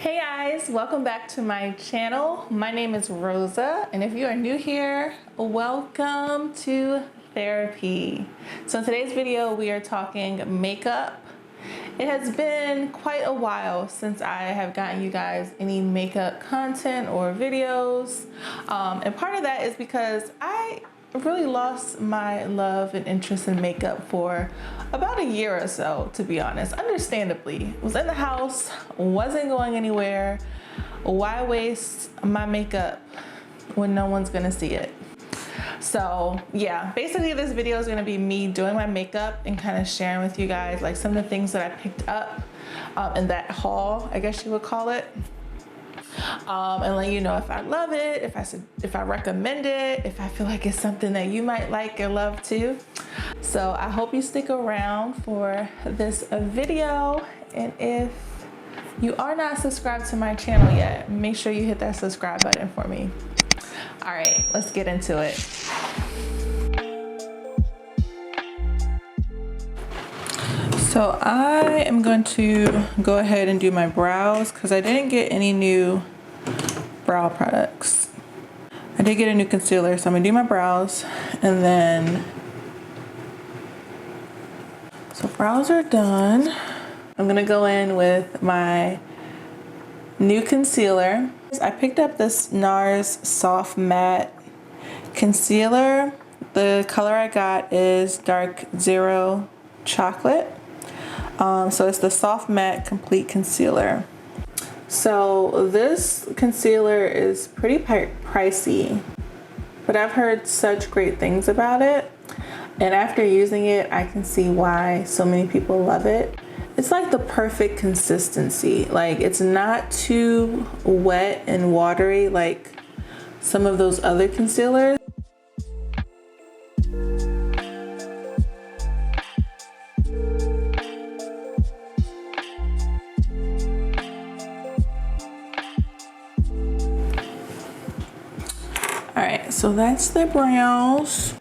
Hey guys, welcome back to my channel. My name is Rosa, and if you are new here, welcome to therapy. So in today's video, we are talking makeup. It has been quite a while since I have gotten you guys any makeup content or videos. And part of that is because I really lost my love and interest in makeup for about a year or so, to be honest. Understandably, was in the house, wasn't going anywhere. Why waste my makeup when no one's gonna see it? So yeah, basically this video is gonna be me doing my makeup and kind of sharing with you guys like some of the things that I picked up in that haul, I guess you would call it. And let you know if I love it, if I recommend it, if I feel like it's something that you might like or love too. So I hope you stick around for this video, and if you are not subscribed to my channel yet, make sure you hit that subscribe button for me. All right, let's get into it. So I am going to go ahead and do my brows because I didn't get any new brow products. I did get a new concealer, so I'm gonna do my brows, and then, so brows are done. I'm gonna go in with my new concealer. I picked up this NARS Soft Matte Concealer. The color I got is Dark Zero Chocolate. So it's the Soft Matte Complete Concealer. So this concealer is pretty pricey, but I've heard such great things about it. And after using it, I can see why so many people love it. It's like the perfect consistency. Like, it's not too wet and watery like some of those other concealers. All right, so that's the brows.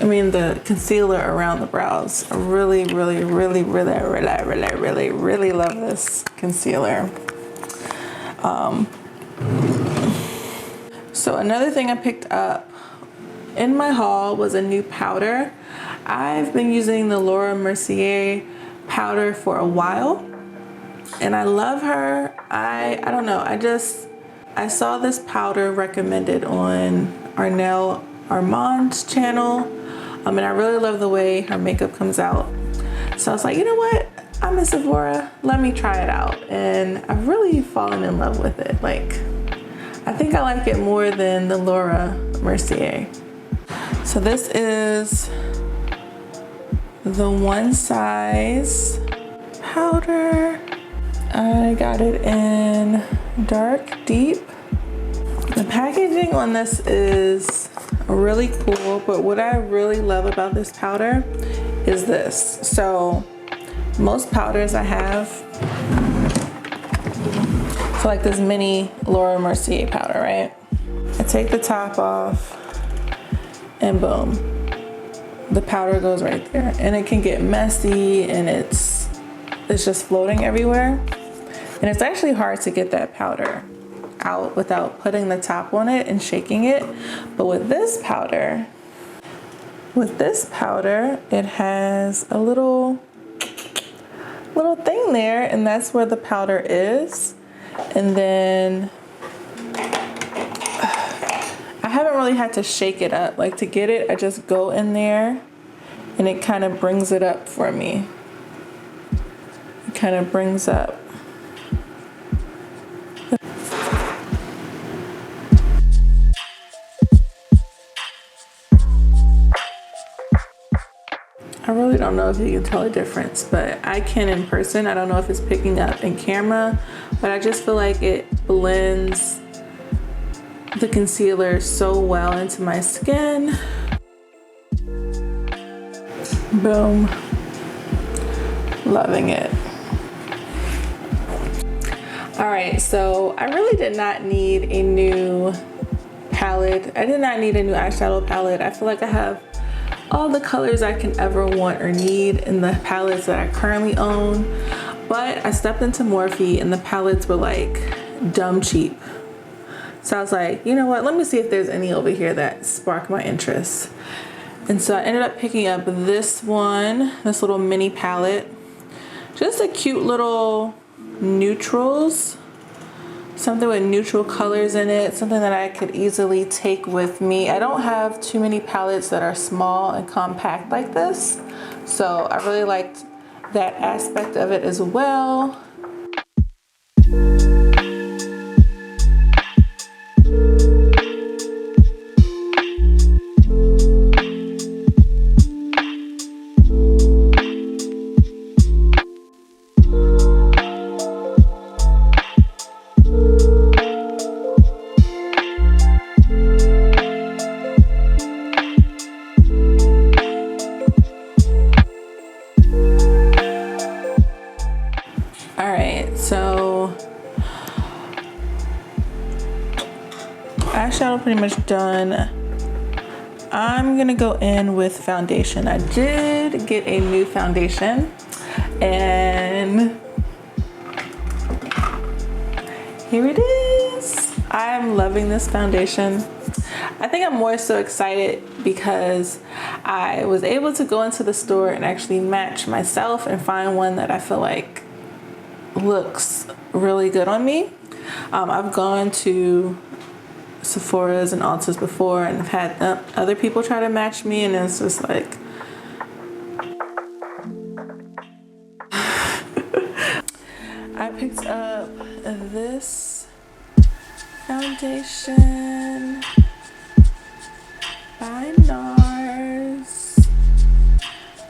I mean, the concealer around the brows. I really love this concealer. So another thing I picked up in my haul was a new powder. I've been using the Laura Mercier powder for a while, and I love her. I don't know, I saw this powder recommended on Arnell Armand's channel, and I really love the way her makeup comes out. So I was like, you know what? I'm in Sephora, let me try it out. And I've really fallen in love with it. Like, I think I like it more than the Laura Mercier. So this is the One Size powder. I got it in Dark Deep. The packaging on this is really cool, but what I really love about this powder is this. So most powders I have, so like this mini Laura Mercier powder, right? I take the top off and boom, the powder goes right there. And it can get messy and it's just floating everywhere. And it's actually hard to get that powder out without putting the top on it and shaking it. But with this powder, it has a little thing there, and that's where the powder is. And then I haven't really had to shake it up. Like, to get it, I just go in there and it kind of brings it up for me. It kind of brings up. I really don't know if you can tell a difference, but I can in person. I don't know if it's picking up in camera, but I just feel like it blends the concealer so well into my skin. Boom. Loving it. All right, so I really did not need a new palette. I did not need a new eyeshadow palette. I feel like I have all the colors I can ever want or need in the palettes that I currently own. But I stepped into Morphe and the palettes were like dumb cheap. So I was like, you know what, let me see if there's any over here that spark my interest. And so I ended up picking up this one, this little mini palette. Just a cute little neutrals, something with neutral colors in it, something that I could easily take with me. I don't have too many palettes that are small and compact like this, so I really liked that aspect of it as well. So eyeshadow pretty much done. I'm gonna go in with foundation. I did get a new foundation and here it is. I'm loving this foundation. I think I'm more so excited because I was able to go into the store and actually match myself and find one that I feel like looks really good on me. I've gone to Sephora's and Ulta's before and I've had other people try to match me, and it's just like I picked up this foundation by NARS.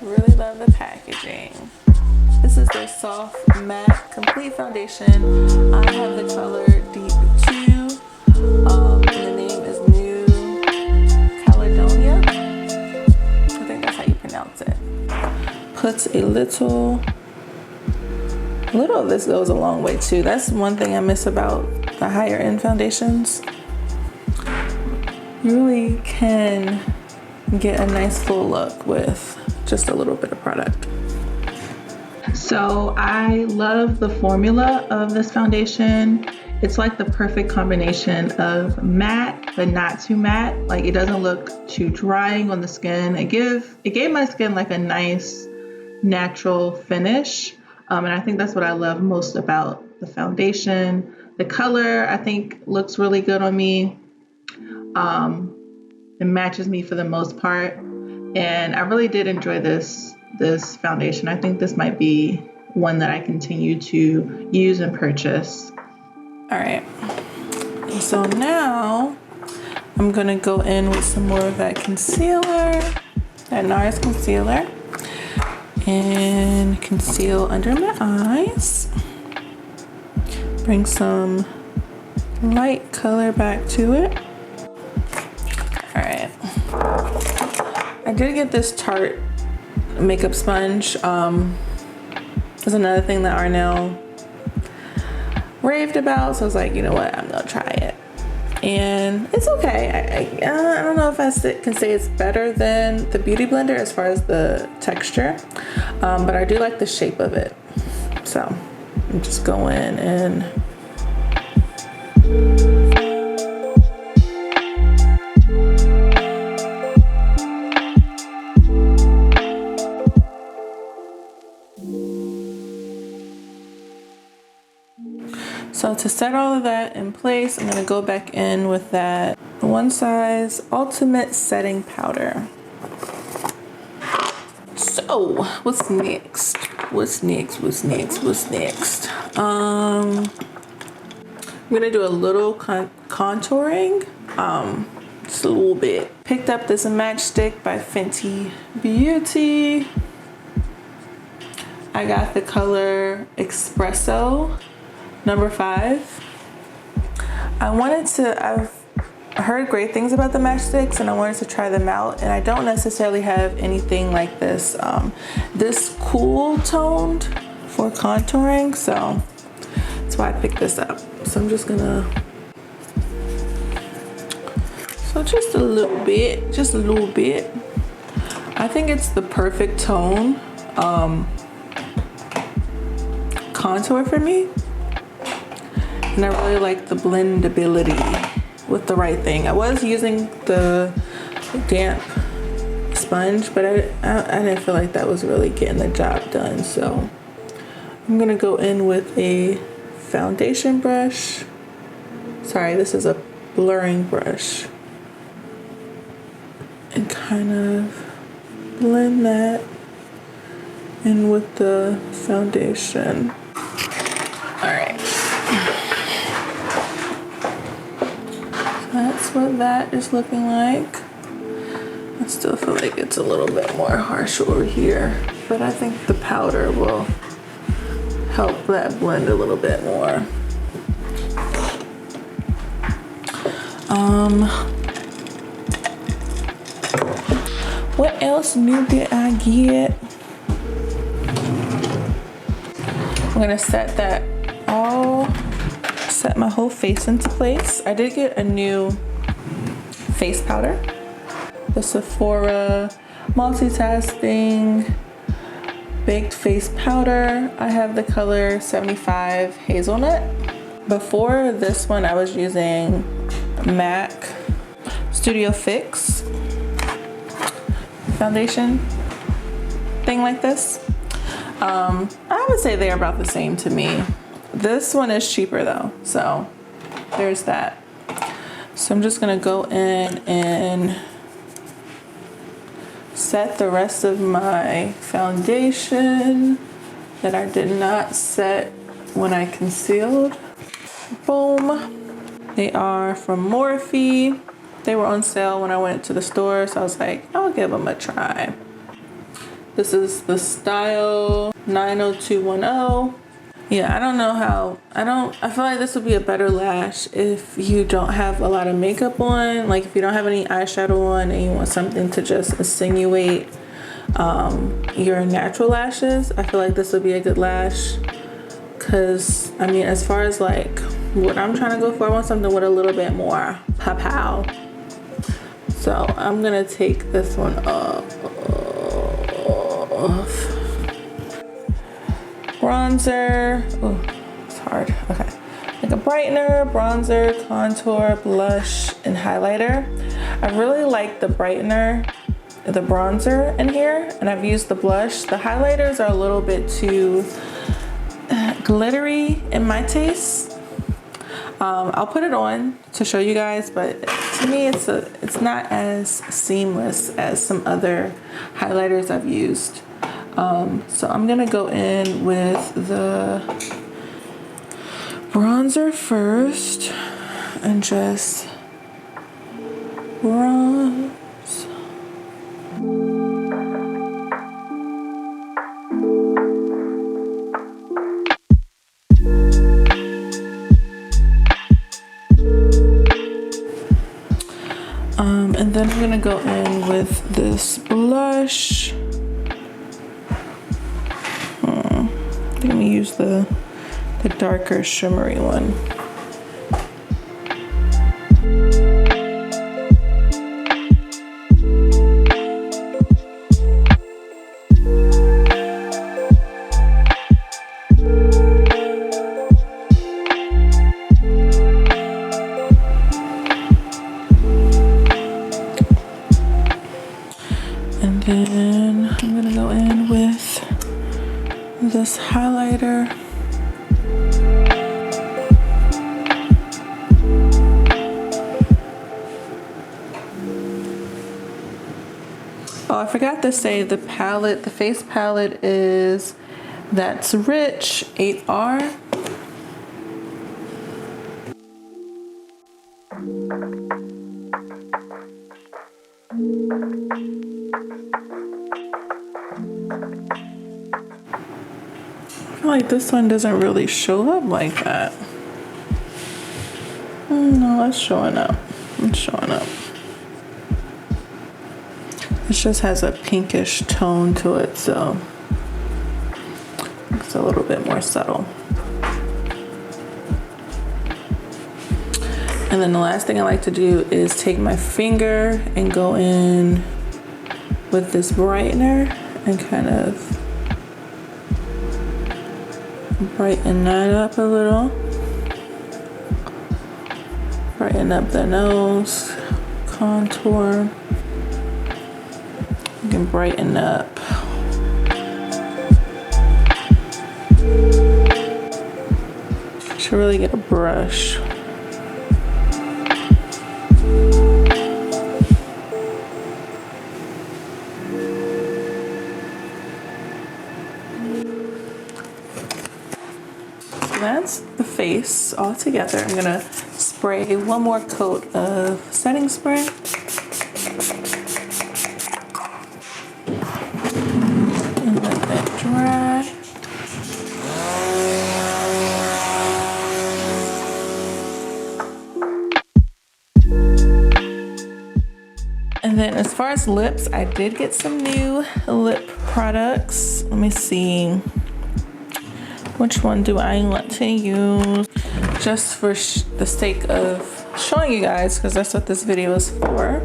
Really love the packaging. This is their soft matte complete foundation. I have the color Deep 2, and the name is New Caledonia. I think that's how you pronounce it. Puts a little of this goes a long way too. That's one thing I miss about the higher end foundations. You really can get a nice full look with just a little bit of product. So I love the formula of this foundation. It's like the perfect combination of matte, but not too matte. Like it doesn't look too drying on the skin. It gave my skin like a nice natural finish. And I think that's what I love most about the foundation. The color I think looks really good on me. It matches me for the most part. And I really did enjoy this foundation. I think this might be one that I continue to use and purchase. All right, so now I'm gonna go in with some more of that concealer, that NARS concealer, and conceal under my eyes. Bring some light color back to it. All right, I did get this Tarte makeup sponge. Is another thing that Arnell raved about, so I was like, you know what, I'm gonna try it, and it's okay. I don't know if I can say it's better than the Beauty Blender as far as the texture, but I do like the shape of it. So I'm just going and so to set all of that in place, I'm gonna go back in with that One Size Ultimate Setting Powder. So what's next? I'm gonna do a little contouring, just a little bit. Picked up this matchstick by Fenty Beauty. I got the color Espresso number 5. I've heard great things about the matchsticks and I wanted to try them out, and I don't necessarily have anything like this this cool toned for contouring, so that's why I picked this up. So I'm just gonna, just a little bit. I I think it's the perfect tone contour for me. And I really like the blendability with the right thing. I was using the damp sponge, but I didn't feel like that was really getting the job done. So I'm gonna go in with a foundation brush. Sorry, this is a blurring brush. And kind of blend that in with the foundation. All right. That's what that is looking like. I still feel like it's a little bit more harsh over here, but I think the powder will help that blend a little bit more. What else new did I get? I'm gonna set my whole face into place. I did get a new face powder. The Sephora Multitasking Baked Face Powder. I have the color 75 Hazelnut. Before this one, I was using MAC Studio Fix foundation thing like this. I would say they're about the same to me. This one is cheaper though, so there's that. So I'm just gonna go in and set the rest of my foundation that I did not set when I concealed. Boom. They are from Morphe. They were on sale when I went to the store, so I was like, I'll give them a try. This is the Style 90210. Yeah, I don't know how, I feel like this would be a better lash if you don't have a lot of makeup on. Like if you don't have any eyeshadow on and you want something to just insinuate your natural lashes, I feel like this would be a good lash. Cause I mean, as far as like what I'm trying to go for, I want something with a little bit more pow. So I'm gonna take this one off. Bronzer, oh, it's hard, okay. Like a brightener, bronzer, contour, blush, and highlighter. I really like the brightener, the bronzer in here, and I've used the blush. The highlighters are a little bit too glittery in my taste. I'll put it on to show you guys, but to me it's not as seamless as some other highlighters I've used. So I'm gonna go in with the bronzer first and just bronze. And then I'm gonna go in with this blush. I'm gonna use the darker shimmery one. And then I'm gonna go in with this highlighter. Oh, I forgot to say the palette, the face palette is That's Rich 8R. I feel like this one doesn't really show up like that. No, it's showing up. It's showing up. It just has a pinkish tone to it, so it's a little bit more subtle. And then the last thing I like to do is take my finger and go in with this brightener and kind of brighten that up a little. Brighten up the nose, contour. You can brighten up. Should really get a brush. That's the face all together. I'm gonna spray one more coat of setting spray. And let that dry. And then as far as lips, I did get some new lip products. Let me see. Which one do I want to use? Just for the sake of showing you guys, because that's what this video is for.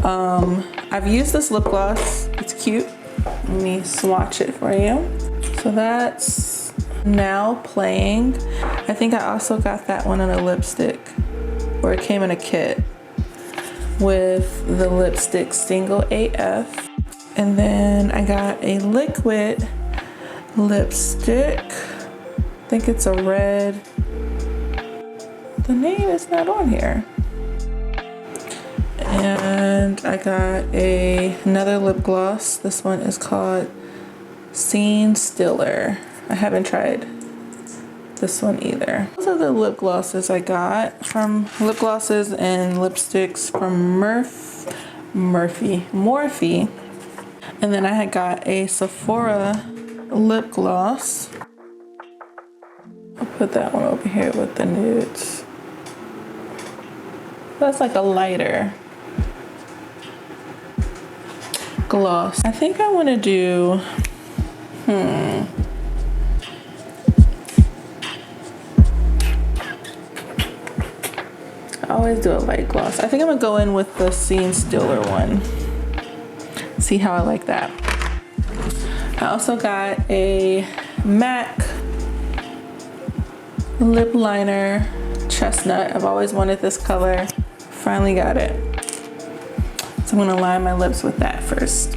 I've used this lip gloss. It's cute. Let me swatch it for you. So that's now playing. I think I also got that one in a lipstick, or it came in a kit with the lipstick Single AF. And then I got a liquid lipstick. I think it's a red. The name is not on here. And I got another lip gloss. This one is called Scene Stiller. I haven't tried this one either. Those are the lip glosses I got from lip glosses and lipsticks from Morphe. And then I had got a Sephora lip gloss. I'll put that one over here with the nudes. That's like a lighter gloss. I think I want to do, I always do a light gloss. I think I'm gonna go in with the Scene Stiller one. See how I like that. I also got a MAC lip liner, chestnut. I've always wanted this color. Finally got it. So I'm gonna line my lips with that first.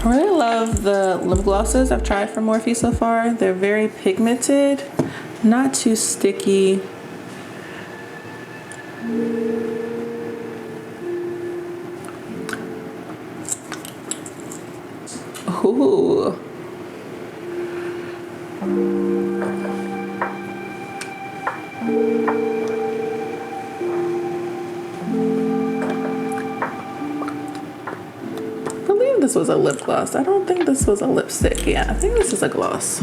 I really love the lip glosses I've tried from Morphe so far. They're very pigmented, not too sticky. Ooh. I believe this was a lip gloss. I don't think this was a lipstick. Yeah, I think this is a gloss.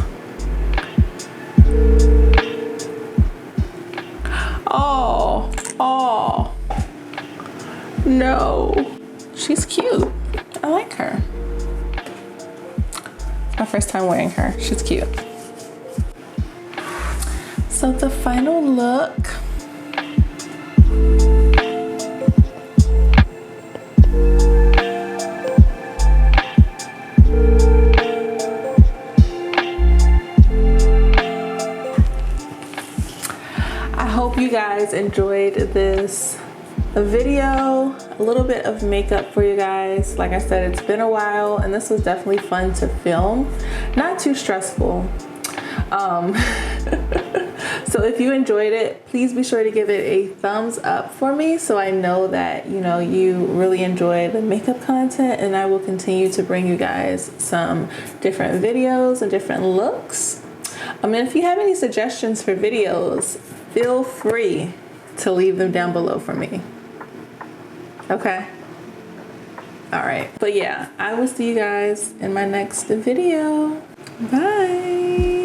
Oh, no. She's cute. I like her. It's my first time wearing her. She's cute. So the final look. I hope you guys enjoyed this video. A little bit of makeup for you guys. Like I said, it's been a while and this was definitely fun to film. Not too stressful. So if you enjoyed it, please be sure to give it a thumbs up for me so I know that you really enjoy the makeup content, and I will continue to bring you guys some different videos and different looks. And if you have any suggestions for videos, feel free to leave them down below for me. Okay? All right. But yeah, I will see you guys in my next video. Bye.